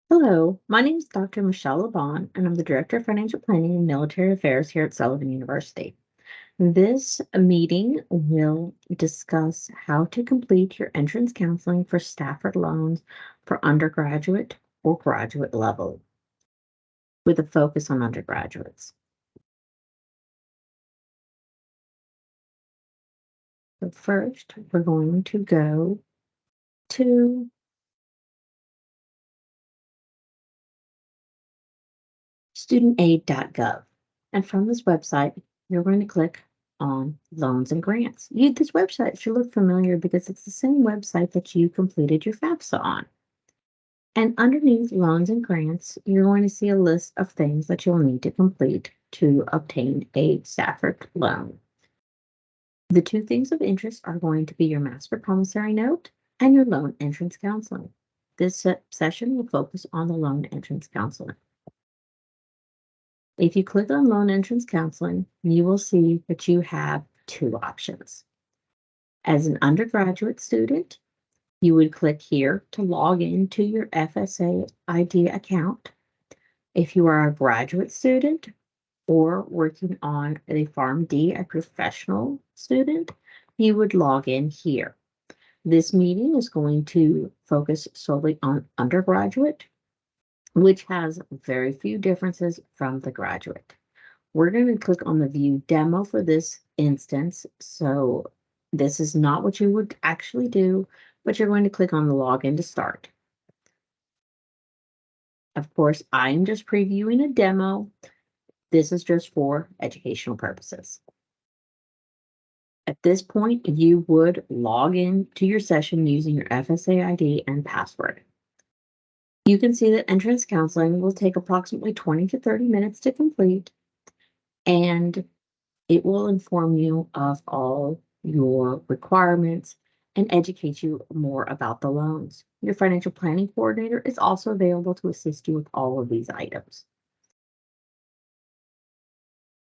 Hello, my name is Dr. Michelle Laban, and I'm the Director of Financial Planning and Military Affairs here at Sullivan University. This meeting will discuss how to complete your entrance counseling for Stafford loans for undergraduate or graduate level, with a focus on undergraduates. So first, we're going to go to studentaid.gov. And from this website, you're going to click on loans and grants. This website should look familiar because it's the same website that you completed your FAFSA on. And underneath loans and grants, you're going to see a list of things that you'll need to complete to obtain a Stafford loan. The two things of interest are going to be your master promissory note and your loan entrance counseling. This session will focus on the loan entrance counseling. If you click on loan entrance counseling, you will see that you have two options. As an undergraduate student, you would click here to log into your FSA ID account. If you are a graduate student or working on a PharmD, a professional student, you would log in here. This meeting is going to focus solely on undergraduate, which has very few differences from the graduate. We're going to click on the view demo for this instance. So this is not what you would actually do, but you're going to click on the login to start. Of course, I'm just previewing a demo. This is just for educational purposes. At this point, you would log in to your session using your FSA ID and password. You can see that entrance counseling will take approximately 20 to 30 minutes to complete, and it will inform you of all your requirements and educate you more about the loans. Your financial planning coordinator is also available to assist you with all of these items.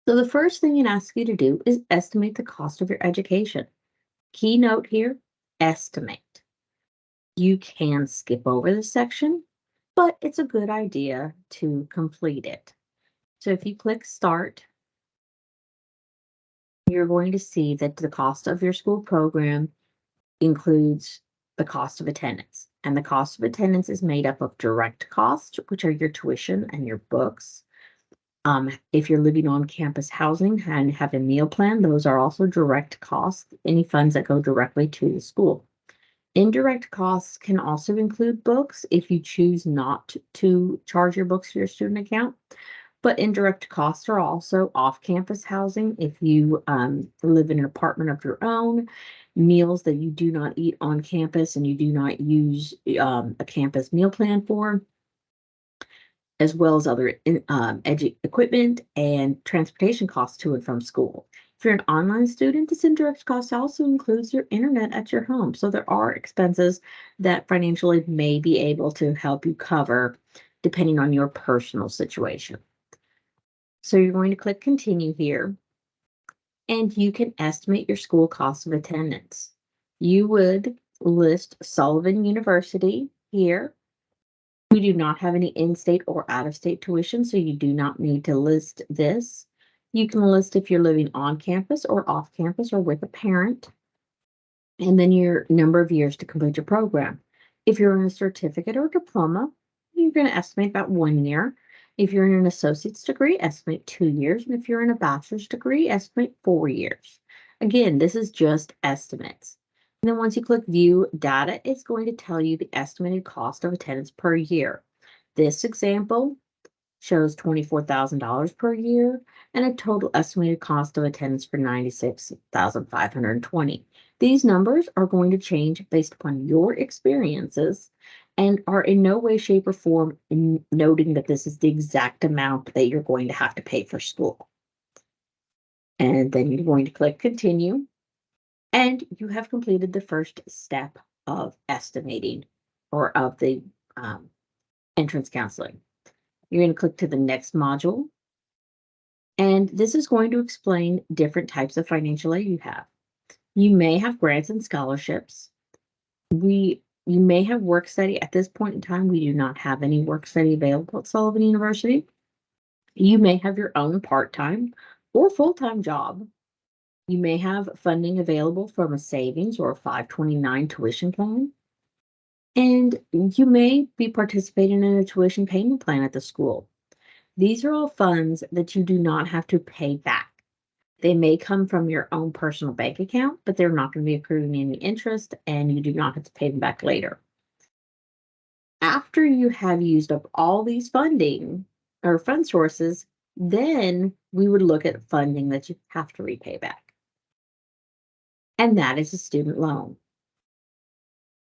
So the first thing it asks you to do is estimate the cost of your education. Key note here, estimate. You can skip over this section, but it's a good idea to complete it. So if you click start, you're going to see that the cost of your school program includes the cost of attendance. And the cost of attendance is made up of direct costs, which are your tuition and your books. If you're living on campus housing and have a meal plan, those are also direct costs, any funds that go directly to the school. Indirect costs can also include books if you choose not to charge your books to your student account. But indirect costs are also off-campus housing if you live in an apartment of your own, meals that you do not eat on campus and you do not use a campus meal plan for, as well as other equipment and transportation costs to and from school. If you're an online student, this indirect cost also includes your internet at your home. So there are expenses that financial aid may be able to help you cover depending on your personal situation. So you're going to click continue here, and you can estimate your school cost of attendance. You would list Sullivan University here. We do not have any in-state or out-of-state tuition, so you do not need to list this. You can list if you're living on campus or off campus or with a parent, and then your number of years to complete your program. If you're in a certificate or diploma, you're going to estimate about 1 year. If you're in an associate's degree, estimate 2 years. And if you're in a bachelor's degree, estimate 4 years. Again, this is just estimates. And then once you click view data, it's going to tell you the estimated cost of attendance per year. This example shows $24,000 per year and a total estimated cost of attendance for $96,520. These numbers are going to change based upon your experiences and are in no way, shape, or form noting that this is the exact amount that you're going to have to pay for school. And then you're going to click continue, and you have completed the first step of estimating or of the entrance counseling. You're going to click to the next module, and this is going to explain different types of financial aid you have. You may have grants and scholarships. We You may have work study. At this point in time, we do not have any work study available at Sullivan University. You may have your own part-time or full-time job. You may have funding available from a savings or a 529 tuition plan. And you may be participating in a tuition payment plan at the school. These are all funds that you do not have to pay back. They may come from your own personal bank account, but they're not going to be accruing any interest and you do not have to pay them back later. After you have used up all these funding or fund sources, then we would look at funding that you have to repay back. And that is a student loan.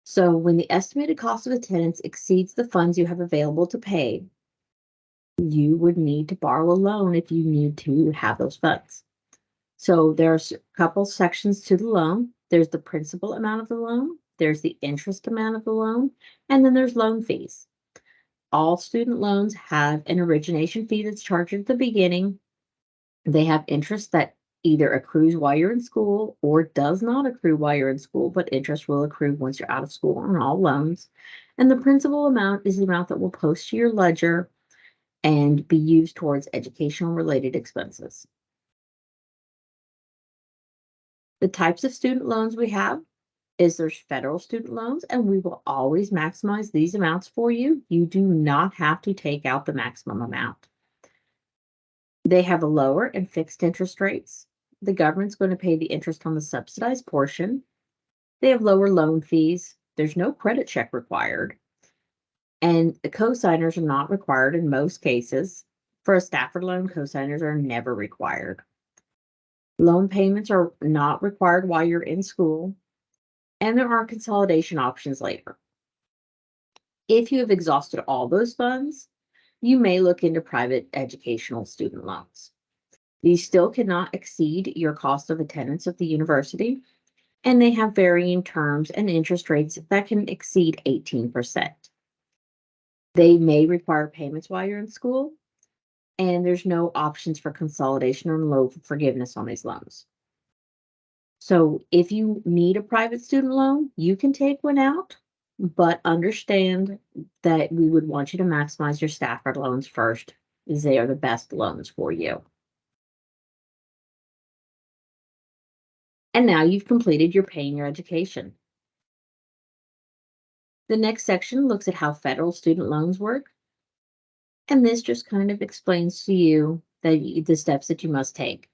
So when the estimated cost of attendance exceeds the funds you have available to pay, you would need to borrow a loan if you need to have those funds. So there's a couple sections to the loan. There's the principal amount of the loan, there's the interest amount of the loan, and then there's loan fees. All student loans have an origination fee that's charged at the beginning. They have interest that either accrues while you're in school or does not accrue while you're in school, but interest will accrue once you're out of school on all loans. And the principal amount is the amount that will post to your ledger and be used towards educational related expenses. The types of student loans we have is there's federal student loans, and we will always maximize these amounts for you. You do not have to take out the maximum amount. They have a lower and fixed interest rates. The government's going to pay the interest on the subsidized portion. They have lower loan fees. There's no credit check required. And the cosigners are not required in most cases. For a Stafford loan, cosigners are never required. Loan payments are not required while you're in school, and there are consolidation options later. If you have exhausted all those funds, you may look into private educational student loans. These still cannot exceed your cost of attendance at the university, and they have varying terms and interest rates that can exceed 18%. They may require payments while you're in school, and there's no options for consolidation or loan forgiveness on these loans. So if you need a private student loan, you can take one out, but understand that we would want you to maximize your Stafford loans first, as they are the best loans for you. And now you've completed your paying your education. The next section looks at how federal student loans work. And this just kind of explains to you the steps that you must take.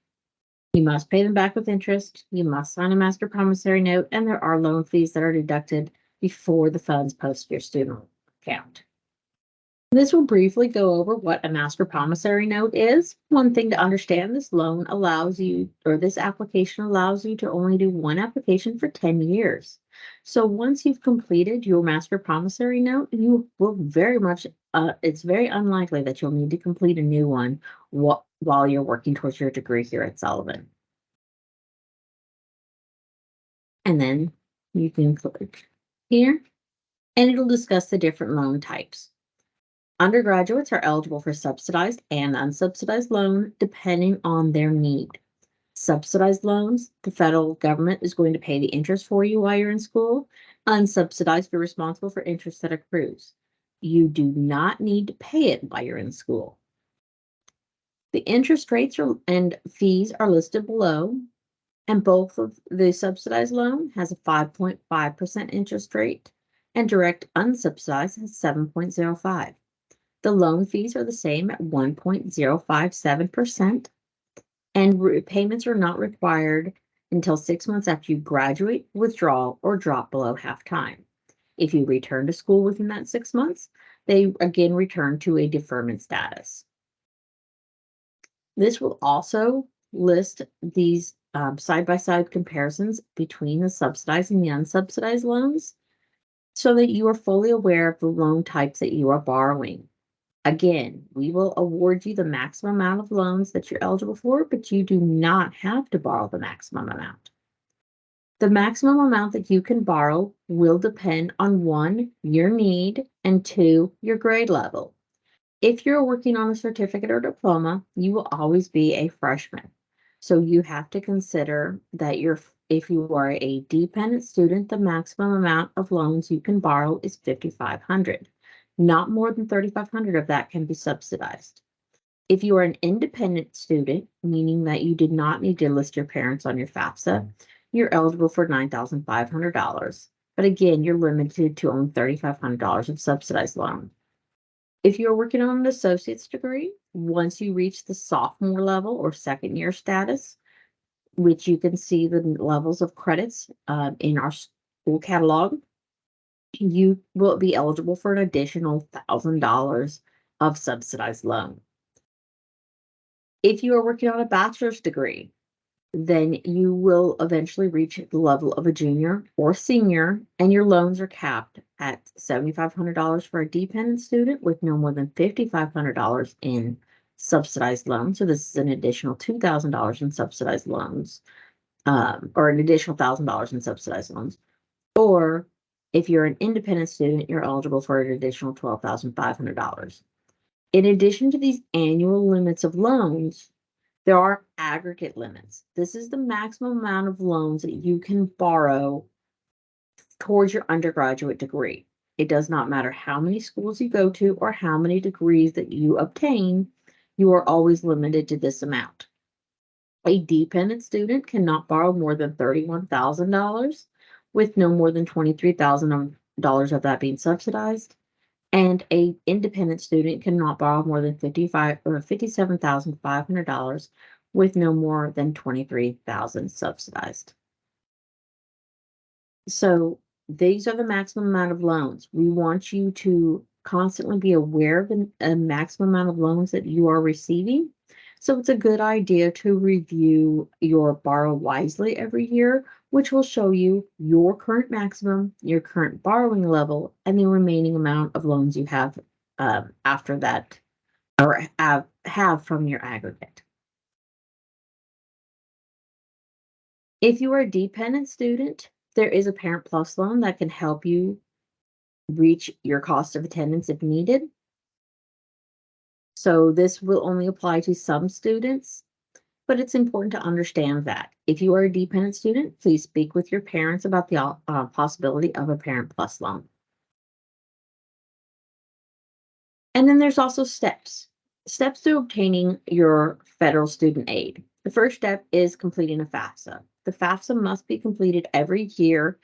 You must pay them back with interest. You must sign a master promissory note, and there are loan fees that are deducted before the funds post your student account. This will briefly go over what a master promissory note is. One thing to understand, this loan allows you, or this application allows you to only do one application for 10 years. So once you've completed your master promissory note, you will very much, it's very unlikely that you'll need to complete a new one while you're working towards your degree here at Sullivan. And then you can click here, and it'll discuss the different loan types. Undergraduates are eligible for subsidized and unsubsidized loan depending on their need. Subsidized loans, the federal government is going to pay the interest for you while you're in school. Unsubsidized, you're responsible for interest that accrues. You do not need to pay it while you're in school. The interest rates and fees are listed below, and both of the subsidized loan has a 5.5% interest rate, and direct unsubsidized has 7.05. The loan fees are the same at 1.057%, and repayments are not required until 6 months after you graduate, withdraw, or drop below half time. If you return to school within that 6 months, they again return to a deferment status. This will also list these side-by-side comparisons between the subsidized and the unsubsidized loans so that you are fully aware of the loan types that you are borrowing. Again, we will award you the maximum amount of loans that you're eligible for, but you do not have to borrow the maximum amount. The maximum amount that you can borrow will depend on 1, your need, and 2, your grade level. If you're working on a certificate or diploma, you will always be a freshman. So you have to consider that If you are a dependent student, the maximum amount of loans you can borrow is $5,500. Not more than $3,500 of that can be subsidized. If you are an independent student, meaning that you did not need to list your parents on your FAFSA, you're eligible for $9,500. But again, you're limited to only $3,500 of subsidized loan. If you're working on an associate's degree, once you reach the sophomore level or second year status, which you can see the levels of credits in our school catalog, you will be eligible for an additional $1,000 of subsidized loan. If you are working on a bachelor's degree, then you will eventually reach the level of a junior or senior, and your loans are capped at $7,500 for a dependent student with no more than $5,500 in subsidized loans. So this is an additional $2,000 in subsidized loans, or an additional $1,000 in subsidized loans. Or if you're an independent student, you're eligible for an additional $12,500. In addition to these annual limits of loans, there are aggregate limits. This is the maximum amount of loans that you can borrow towards your undergraduate degree. It does not matter how many schools you go to or how many degrees that you obtain, you are always limited to this amount. A dependent student cannot borrow more than $31,000, with no more than $23,000 of that being subsidized. And a independent student cannot borrow more than $57,500 with no more than $23,000 subsidized. So these are the maximum amount of loans. We want you to constantly be aware of the maximum amount of loans that you are receiving. So it's a good idea to review your Borrow Wisely every year, which will show you your current maximum, your current borrowing level, and the remaining amount of loans you have after that, or have from your aggregate. If you are a dependent student, there is a Parent Plus loan that can help you reach your cost of attendance if needed. So this will only apply to some students, but it's important to understand that. If you are a dependent student, please speak with your parents about the possibility of a Parent Plus loan. And then there's also steps. Steps to obtaining your federal student aid. The first step is completing a FAFSA. The FAFSA must be completed every year